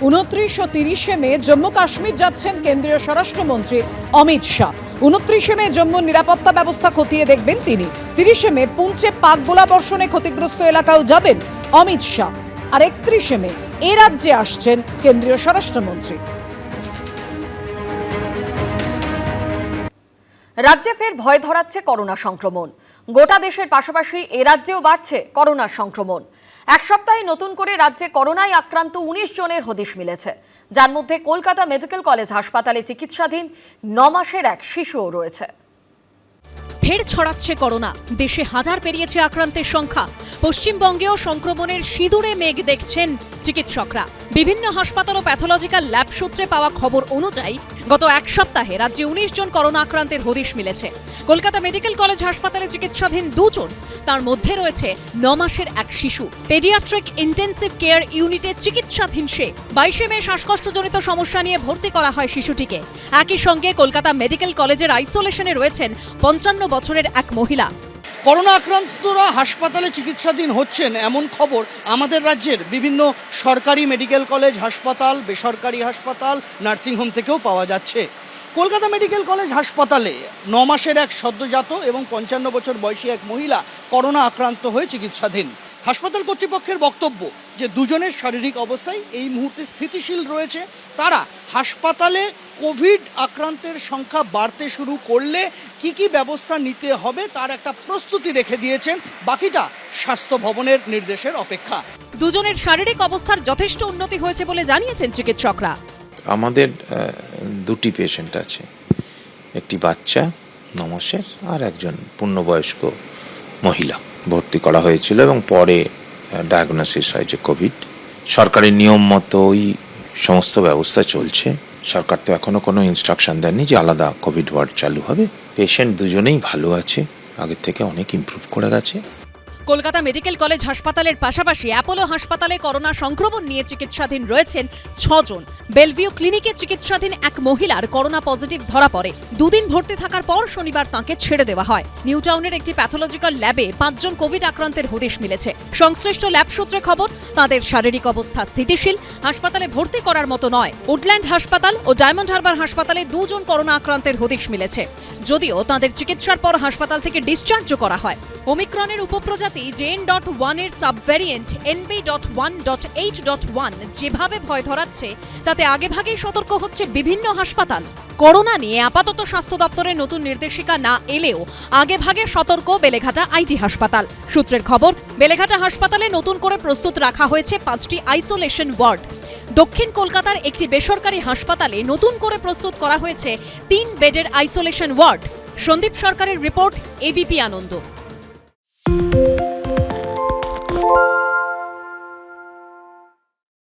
29 ও 30 মে জম্মু কাশ্মীর যাচ্ছেন কেন্দ্রীয় স্বরাষ্ট্রমন্ত্রী অমিত শাহ। 29 মে জম্মুর নিরাপত্তা ব্যবস্থা খতিয়ে দেখবেন তিনি। 30 মে পুঞ্চে পাক গোলাবর্ষণে ক্ষতিগ্রস্ত এলাকাও যাবেন অমিত শাহ। আর 31 মে এ রাজ্যে আসছেন কেন্দ্রীয় স্বরাষ্ট্রমন্ত্রী। রাজ্যে ফের ভয় ধরাচ্ছে করোনা সংক্রমণ। গোটা দেশের পাশাপাশি এ রাজ্যেও বাড়ছে করোনা সংক্রমণ। এক সপ্তাহে নতুন করে রাজ্যে করোনায় আক্রান্ত 19 জনের হদিশ মিলেছে, যার মধ্যে কলকাতা মেডিকেল কলেজ হাসপাতালে চিকিৎসাধীন 9 মাসের এক শিশুও রয়েছে। ফের ছড়াচ্ছে করোনা, দেশে হাজার পেরিয়েছে আক্রান্তের সংখ্যা। পশ্চিমবঙ্গেও সংক্রমণের সিঁদুরে মেঘ দেখছেন চিকিৎসকরা। বিভিন্ন হাসপাতাল ও প্যাথোলজিক্যাল ল্যাব সূত্রে পাওয়া খবর অনুযায়ী গত এক সপ্তাহে রাজ্যে 19 জন করোনা আক্রান্তের হদিশ মিলেছে। কলকাতা মেডিকেল কলেজ হাসপাতালে চিকিৎসাধীন 2 জন, তার মধ্যে রয়েছে 9 মাসের এক শিশু। পেডিয়াট্রিক ইন্টেন্সিভ কেয়ার ইউনিটে চিকিৎসাধীন সে। 22 মে শ্বাসকষ্টজনিত সমস্যা নিয়ে ভর্তি করা হয় শিশুটিকে। একই সঙ্গে কলকাতা মেডিকেল কলেজের আইসোলেশনে রয়েছেন 55 বছরের এক মহিলা। করোনা আক্রান্তরা হাসপাতালে চিকিৎসাধীন হচ্ছেন এমন খবর আমাদের রাজ্যের বিভিন্ন সরকারি মেডিকেল কলেজ হাসপাতাল, বেসরকারি হাসপাতাল, নার্সিংহোম থেকেও পাওয়া যাচ্ছে। কলকাতা মেডিকেল কলেজ হাসপাতালে 9 মাসের এক সদ্যজাত এবং 55 বছর বয়সী এক মহিলা করোনা আক্রান্ত হয়ে চিকিৎসাধীন। হাসপাতাল কর্তৃপক্ষের বক্তব্য যে দুজনের শারীরিক অবস্থায় এই মুহূর্তে স্থিতিশীল রয়েছে। তারা হাসপাতালে কোভিড আক্রান্তের সংখ্যা বাড়তে শুরু করলে কি ব্যবস্থা নিতে হবে তার একটা প্রস্তুতি রেখে দিয়েছেন। বাকিটা স্বাস্থ্য ভবনের নির্দেশের অপেক্ষা। দুজনের শারীরিক অবস্থার যথেষ্ট উন্নতি হয়েছে বলে জানিয়েছেন চিকিৎসকরা। আমাদের 2টি পেশেন্ট আছে, একটি বাচ্চা 9 মাসের আর একজন পূর্ণবয়স্ক মহিলা ভর্তি করা হয়েছিল এবং পরে ডায়াগনোসিস হয় যে কোভিড। সরকারের নিয়ম মতো ওই সমস্ত ব্যবস্থা চলছে। সরকার তো এখনো কোনো ইনস্ট্রাকশন দেননি যে আলাদা কোভিড ওয়ার্ড চালু হবে। পেশেন্ট দুজনেই ভালো আছে, আগের থেকে অনেক ইমপ্রুভ করে গেছে। কলকাতা মেডিকেল কলেজ হাসপাতালের পাশাপাশি অ্যাপোলো হাসপাতালে করোনা সংক্রমণ নিয়ে চিকিৎসাধীন রয়েছেন 6 জন। বেলভিউ ক্লিনিকে চিকিৎসাধীন এক মহিলার করোনা পজিটিভ ধরা পড়ে। 2 দিন ভর্তি থাকার পর শনিবার তাঁকে ছেড়ে দেওয়া হয়। নিউ টাউনের একটি প্যাথোলজিক্যাল ল্যাবে 5 জন কোভিড আক্রান্তের হদিশ মিলেছে। সংশ্লিষ্ট ল্যাব সূত্রে খবর, তাঁদের শারীরিক অবস্থা স্থিতিশীল, হাসপাতালে ভর্তি করার মতো নয়। উডল্যান্ড হাসপাতাল ও ডায়মন্ড হারবার হাসপাতালে 2 জন করোনা আক্রান্তের হদিশ মিলেছে, যদিও তাঁদের চিকিৎসার পর হাসপাতাল থেকে ডিসচার্জও করা হয়। ওমিক্রনের উপপ্রজাতি JN.1 এর সাবভ্যারিয়েন্ট NB.1.8.1 যেভাবে ভয় ধরাচ্ছে, তাতে আগেভাগেই সতর্ক হচ্ছে বিভিন্ন হাসপাতাল। করোনা নিয়ে আপাতত স্বাস্থ্য দপ্তরের নতুন নির্দেশিকা না এলেও আগেভাগে সতর্ক বেলেঘাটা আইটি হাসপাতাল। সূত্রের খবর, বেলেঘাটা হাসপাতালে নতুন করে প্রস্তুত রাখা হয়েছে 5টি আইসোলেশন ওয়ার্ড। দক্ষিণ কলকাতার একটি বেসরকারি হাসপাতালে নতুন করে প্রস্তুত করা হয়েছে 3 বেডের আইসোলেশন ওয়ার্ড। সন্দীপ সরকারের রিপোর্ট, ABP আনন্দ।